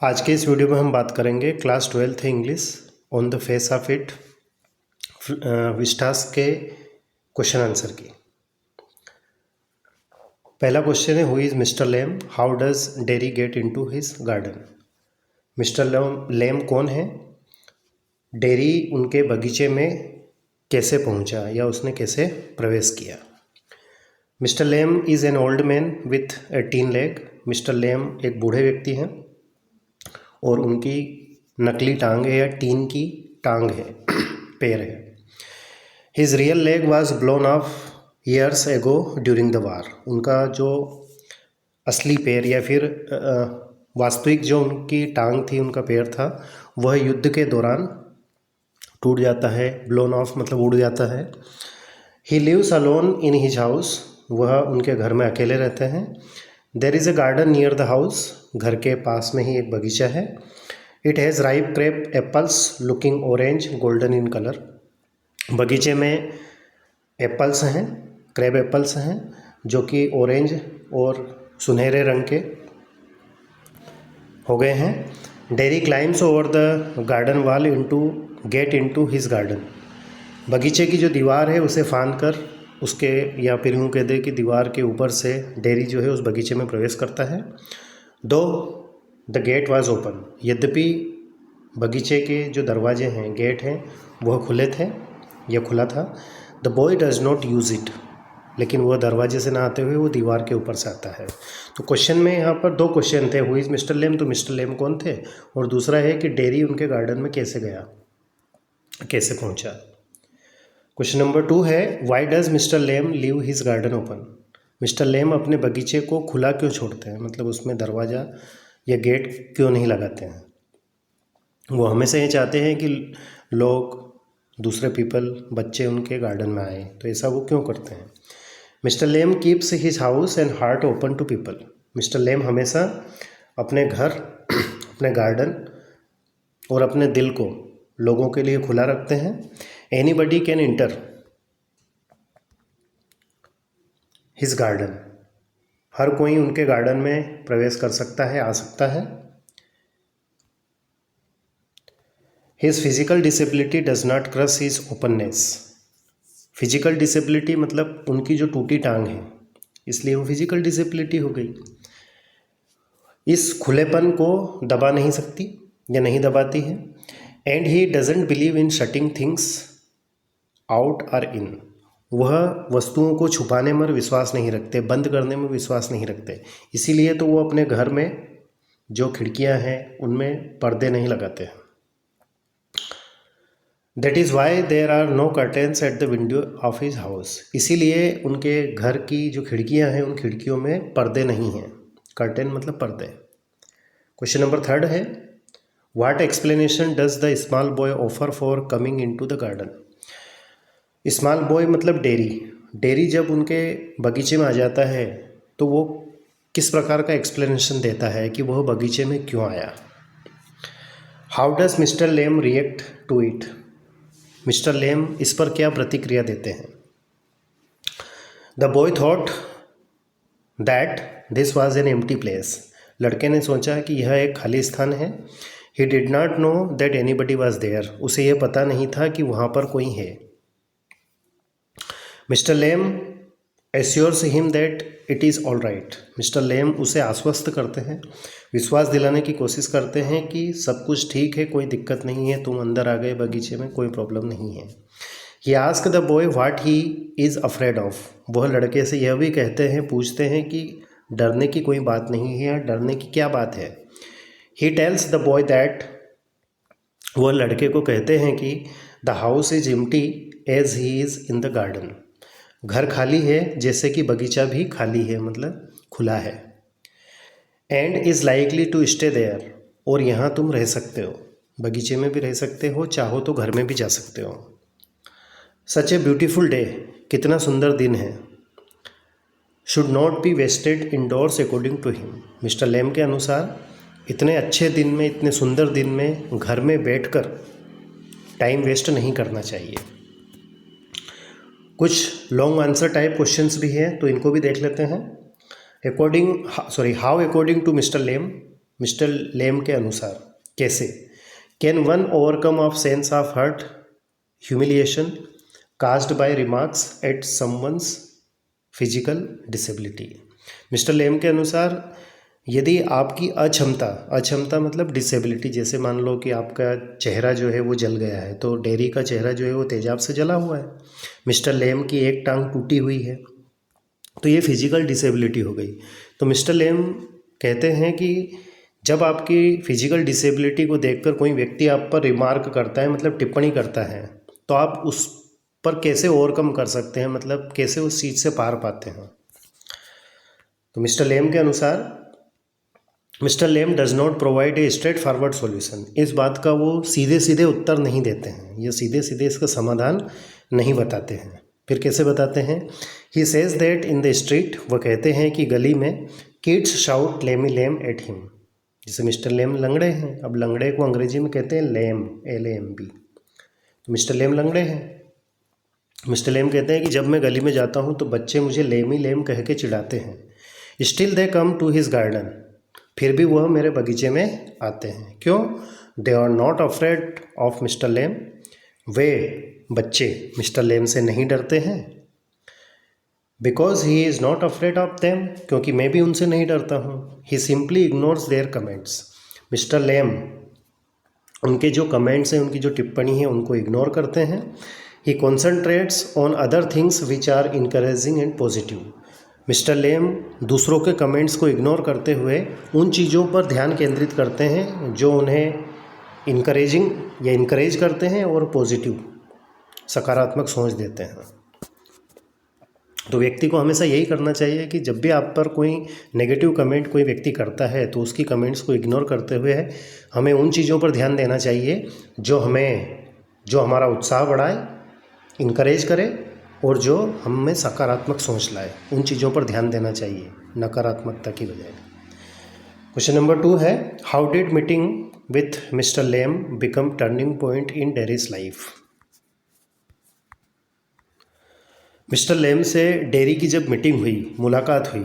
आज के इस वीडियो में हम बात करेंगे class 12th English on the face of it Vistas के क्वेश्चन आंसर की। पहला क्वेश्चन है, who is Mr Lamb, how does Derry get into his garden. Mr Lamb कौन है, डेरी उनके बगीचे में कैसे पहुंचा या उसने कैसे प्रवेश किया। Mr Lamb is an old man with a tin leg. Mr Lamb एक बूढ़े व्यक्ति हैं और उनकी नकली टांग है या टीन की टांग है, पैर है। His real leg was blown of years ago during the war. उनका जो असली पैर या फिर वास्तविक जो उनकी टांग थी, उनका पैर था, वह युद्ध के दौरान टूट जाता है। ब्लोन ऑफ मतलब उड़ जाता है। He lives alone in his house. वह उनके घर में अकेले रहते हैं। There is a garden near the house. घर के पास में ही एक बगीचा है। It has ripe crab apples looking orange golden in colour. बगीचे में एप्पल्स हैं, क्रेब एप्पल्स हैं जो कि ऑरेंज और सुनहरे रंग के हो गए हैं। Dairy climbs over the garden wall into gate into his garden. बगीचे की जो दीवार है उसे फांद कर उसके या फिर यूँ कह दे कि दीवार के ऊपर से डेरी जो है उस बगीचे में प्रवेश करता है। दो द गेट वाज ओपन। यद्यपि बगीचे के जो दरवाजे हैं, गेट हैं, वह खुले थे या खुला था। The boy does not use it. लेकिन वह दरवाजे से ना आते हुए वो दीवार के ऊपर से आता है। तो क्वेश्चन में यहाँ पर दो क्वेश्चन थे, हु इज़ मिस्टर लेम, तो मिस्टर लेम कौन थे, और दूसरा है कि डेरी उनके गार्डन में कैसे गया, कैसे पहुँचा। क्वेश्चन नंबर 2 है, why does Mr Lamb leave his garden open. Mr Lamb अपने बगीचे को खुला क्यों छोड़ते हैं, मतलब उसमें दरवाज़ा या गेट क्यों नहीं लगाते हैं। वो हमेशा ये चाहते हैं कि लोग, दूसरे पीपल, बच्चे उनके गार्डन में आए, तो ऐसा वो क्यों करते हैं। Mister Lamb keeps his house and heart open to people. Mister Lamb हमेशा अपने घर, अपने गार्डन और अपने दिल को लोगों के लिए खुला रखते हैं। Anybody can enter his garden. हर कोई उनके गार्डन में प्रवेश कर सकता है, आ सकता है। His physical disability does not crush his openness. Physical disability मतलब उनकी जो टूटी टांग है, इसलिए वो फिजिकल डिसेबिलिटी हो गई। इस खुलेपन को दबा नहीं सकती या नहीं दबाती है। And he doesn't believe in shutting things out or in. वह वस्तुओं को छुपाने में विश्वास नहीं रखते, बंद करने में विश्वास नहीं रखते। इसीलिए तो वो अपने घर में जो खिड़कियां हैं उनमें पर्दे नहीं लगाते हैं। That is why there are no curtains at the window of his house. इसीलिए उनके घर की जो खिड़कियां हैं उन खिड़कियों में पर्दे नहीं हैं। कर्टेन मतलब पर्दे। क्वेश्चन नंबर 3 है, what explanation does the small boy offer for coming into the garden. Small boy मतलब डेरी। डेरी जब उनके बगीचे में आ जाता है तो वो किस प्रकार का एक्सप्लेनेशन देता है कि वह बगीचे में क्यों आया। How does Mr Lamb react to it. Mr Lamb इस पर क्या प्रतिक्रिया देते हैं। The boy thought that this was an empty place. लड़के ने सोचा कि यह एक खाली स्थान है। He did not know that anybody was there. उसे यह पता नहीं था कि वहाँ पर कोई है। Mr Lamb assures him that it is all right. Mr Lamb उसे आश्वस्त करते हैं, विश्वास दिलाने की कोशिश करते हैं कि सब कुछ ठीक है, कोई दिक्कत नहीं है, तुम अंदर आ गए बगीचे में, कोई प्रॉब्लम नहीं है। He ask the boy what he is afraid of. वह लड़के से यह भी कहते हैं, पूछते हैं कि डरने की कोई बात नहीं है, डरने की क्या बात है। He tells the boy that, वह लड़के को कहते हैं कि the house is empty as he is in the garden. घर खाली है जैसे कि बगीचा भी खाली है, मतलब खुला है। And is likely to stay there. और यहाँ तुम रह सकते हो, बगीचे में भी रह सकते हो, चाहो तो घर में भी जा सकते हो। Such a beautiful day. कितना सुंदर दिन है। Should not be wasted indoors according to him. Mister Lamb के अनुसार इतने अच्छे दिन में, इतने सुंदर दिन में घर में बैठकर टाइम वेस्ट नहीं करना चाहिए। कुछ लॉन्ग आंसर टाइप क्वेश्चंस भी हैं तो इनको भी देख लेते हैं। How according to mister Lamb, mister Lamb के अनुसार कैसे? Can one overcome of sense of hurt, humiliation caused by remarks at someone's physical disability. Mister Lamb के अनुसार यदि आपकी अक्षमता मतलब डिसेबिलिटी, जैसे मान लो कि आपका चेहरा जो है वो जल गया है, तो डेरी का चेहरा जो है वो तेजाब से जला हुआ है, मिस्टर लेम की एक टांग टूटी हुई है, तो ये फिजिकल डिसेबिलिटी हो गई। तो मिस्टर लेम कहते हैं कि जब आपकी फिजिकल डिसेबिलिटी को देखकर कोई व्यक्ति आप पर रिमार्क करता है, मतलब टिप्पणी करता है, तो आप उस पर कैसे ओवरकम कर सकते हैं, मतलब कैसे उस चीज़ से पार पाते हैं। तो मिस्टर लेम के अनुसार mister lame does not provide a straight forward solution. इस बात का वो सीधे सीधे उत्तर नहीं देते हैं, ये सीधे सीधे इसका समाधान नहीं बताते हैं। फिर कैसे बताते हैं? He says that in the street, वह कहते हैं कि गली में, kids shout Lamey Lamb at him. जैसे मिस्टर लेम लंगड़े हैं, अब लंगड़े को अंग्रेजी में कहते हैं लेम, LAMB। तो मिस्टर लेम लंगड़े हैं। मिस्टर लेम कहते हैं कि जब मैं गली में जाता हूँ तो बच्चे मुझे लेमी लेम कह के चिढ़ाते हैं। Still they come to his garden, फिर भी वह मेरे बगीचे में आते हैं। क्यों? They are not afraid of mister Lamb, वे बच्चे मिस्टर लेम से नहीं डरते हैं। Because he is not afraid of them, क्योंकि मैं भी उनसे नहीं डरता हूँ। He simply ignores their comments, mister Lamb उनके जो कमेंट्स हैं, उनकी जो टिप्पणी है, उनको इग्नोर करते हैं। He concentrates on other things which are encouraging and positive. Mister Lamb दूसरों के कमेंट्स को इग्नोर करते हुए उन चीज़ों पर ध्यान केंद्रित करते हैं जो उन्हें इनकरेज करते हैं और पॉजिटिव सकारात्मक सोच देते हैं। तो व्यक्ति को हमेशा यही करना चाहिए कि जब भी आप पर कोई नेगेटिव कमेंट कोई व्यक्ति करता है तो उसकी कमेंट्स को इग्नोर करते हुए हमें उन चीज़ों पर ध्यान देना चाहिए जो हमारा उत्साह बढ़ाए, इनकरेज करे और जो हमें सकारात्मक सोच लाए। उन चीज़ों पर ध्यान देना चाहिए नकारात्मकता की बजाय। क्वेश्चन नंबर 2 है, how did meeting with mister Lamb become turning point in Derry's life. Mister Lamb से डेरी की जब मीटिंग हुई, मुलाकात हुई,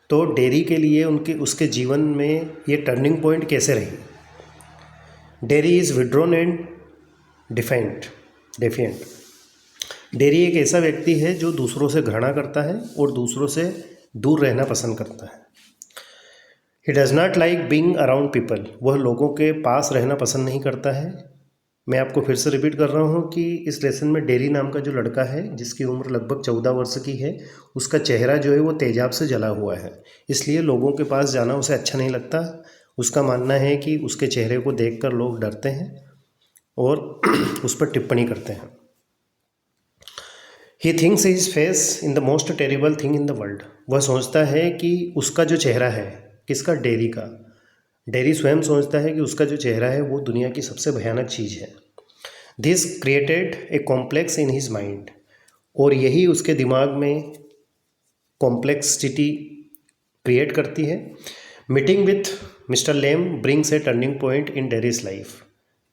तो डेरी के लिए उसके जीवन में ये टर्निंग पॉइंट कैसे रही। Dairy is withdrawn and defiant. Dairy एक ऐसा व्यक्ति है जो दूसरों से घृणा करता है और दूसरों से दूर रहना पसंद करता है। He does not like being around people, वह लोगों के पास रहना पसंद नहीं करता है। मैं आपको फिर से रिपीट कर रहा हूँ कि इस लेसन में डेरी नाम का जो लड़का है, जिसकी उम्र लगभग 14 वर्ष की है, उसका चेहरा जो है वो तेजाब से जला हुआ है, इसलिए लोगों के पास जाना उसे अच्छा नहीं लगता। उसका मानना है कि उसके चेहरे को देखकर लोग डरते हैं और उस पर टिप्पणी करते हैं। He thinks his face in the most terrible thing in the world, वह सोचता है कि उसका जो चेहरा है, किसका? डेरी का। डेरी स्वयं सोचता है कि उसका जो चेहरा है वो दुनिया की सबसे भयानक चीज़ है। This created a complex in his mind, और यही उसके दिमाग में कॉम्प्लेक्सिटी क्रिएट करती है। Meeting with mister Lamb brings a turning point in Derry's life.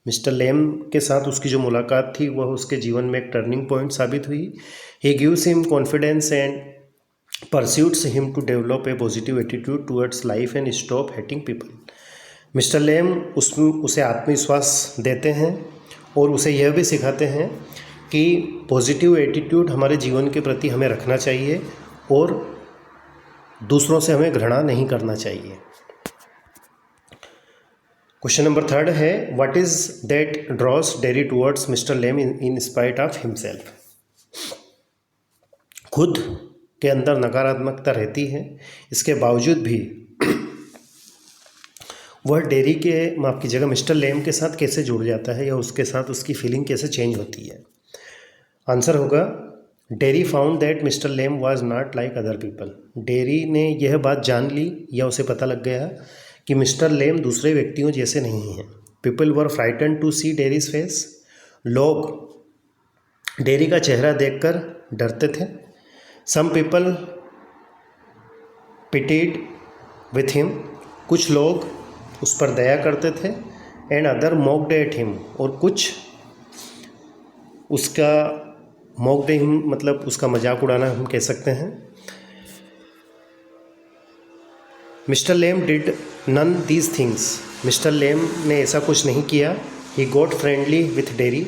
Mister Lamb के साथ उसकी जो मुलाकात थी वह उसके जीवन में एक टर्निंग पॉइंट साबित हुई। He gives him confidence and pursuits him to develop a positive attitude towards life and stop hating people. Mister Lamb उसे आत्मविश्वास देते हैं और उसे यह भी सिखाते हैं कि पॉजिटिव एटीट्यूड हमारे जीवन के प्रति हमें रखना चाहिए और दूसरों से हमें घृणा नहीं करना चाहिए। क्वेश्चन नंबर 3 है, what is that draws Derry towards mister Lamb in spite of himself. खुद के अंदर नकारात्मकता रहती है, इसके बावजूद भी वह डेरी के माफ की जगह मिस्टर लेम के साथ कैसे जुड़ जाता है या उसके साथ उसकी फीलिंग कैसे चेंज होती है। आंसर होगा, dairy found that mister lame was not like other people. Dairy ने यह बात जान ली या उसे पता लग गया कि मिस्टर लेम दूसरे व्यक्तियों जैसे नहीं हैं। People were frighten to see Derry's face, लोग डेरी का चेहरा देखकर डरते थे। Some people pitied with him, कुछ लोग उस पर दया करते थे। And other mocked at him, और कुछ उसका मॉक्ड हिम मतलब उसका मजाक उड़ाना हम कह सकते हैं। Mister Lamb did none these things, mister Lamb ने ऐसा कुछ नहीं किया। He got friendly with Derry,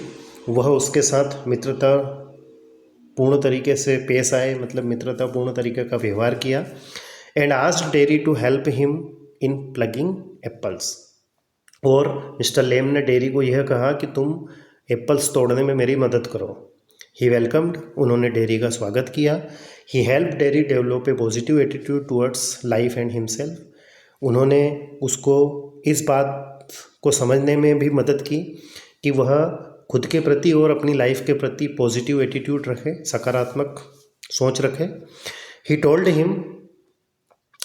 वह उसके साथ मित्रता पूर्ण तरीके से पेश आए, मतलब मित्रता पूर्ण तरीके का व्यवहार किया। And asked Derry to help him in plucking apples, और मिस्टर लेम ने डेरी को यह कहा कि तुम एप्पल्स तोड़ने में मेरी मदद करो। ही वेलकम्ड, उन्होंने डेरी का स्वागत किया। He help Derry develop a positive attitude towards life and himself, उन्होंने उसको इस बात को समझने में भी मदद की कि वह खुद के प्रति और अपनी लाइफ के प्रति पॉजिटिव एटीट्यूड रखे, सकारात्मक सोच रखे। He told him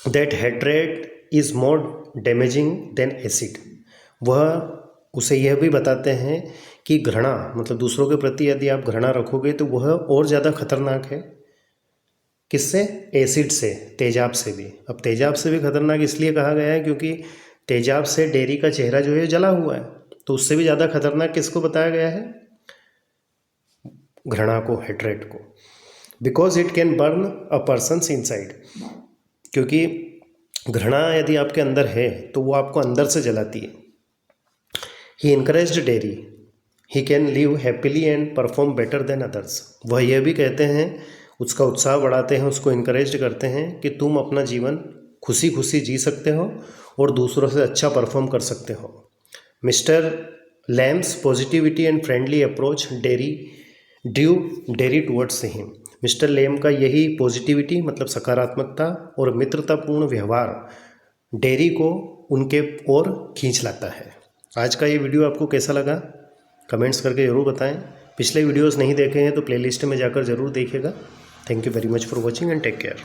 that hatred is more damaging than acid, वह उसे यह भी बताते हैं कि घृणा, मतलब दूसरों के प्रति यदि आप घृणा रखोगे तो वह और ज़्यादा खतरनाक है। किससे? एसिड से, तेजाब से भी। अब तेजाब से भी खतरनाक इसलिए कहा गया है क्योंकि तेजाब से डेरी का चेहरा जो है जला हुआ है, तो उससे भी ज़्यादा खतरनाक किसको बताया गया है? घृणा को, हेट्रेड को। Because it can burn a persons inside, क्योंकि घृणा यदि आपके अंदर है तो वो आपको अंदर से जलाती है। He encouraged Derry he can live happily and perform better than others, वह यह भी कहते हैं, उसका उत्साह बढ़ाते हैं, उसको इनकरेज करते हैं कि तुम अपना जीवन खुशी खुशी जी सकते हो और दूसरों से अच्छा परफॉर्म कर सकते हो। Mister Lamb's positivity and friendly approach due Derry towards him, mister Lamb का यही पॉजिटिविटी मतलब सकारात्मकता और मित्रतापूर्ण व्यवहार डेरी को उनके ओर खींच लाता है। आज का ये वीडियो आपको कैसा लगा कमेंट्स करके ज़रूर बताएं। पिछले वीडियोस नहीं देखे हैं तो प्लेलिस्ट में जाकर ज़रूर देखिएगा। Thank you very much for watching and take care.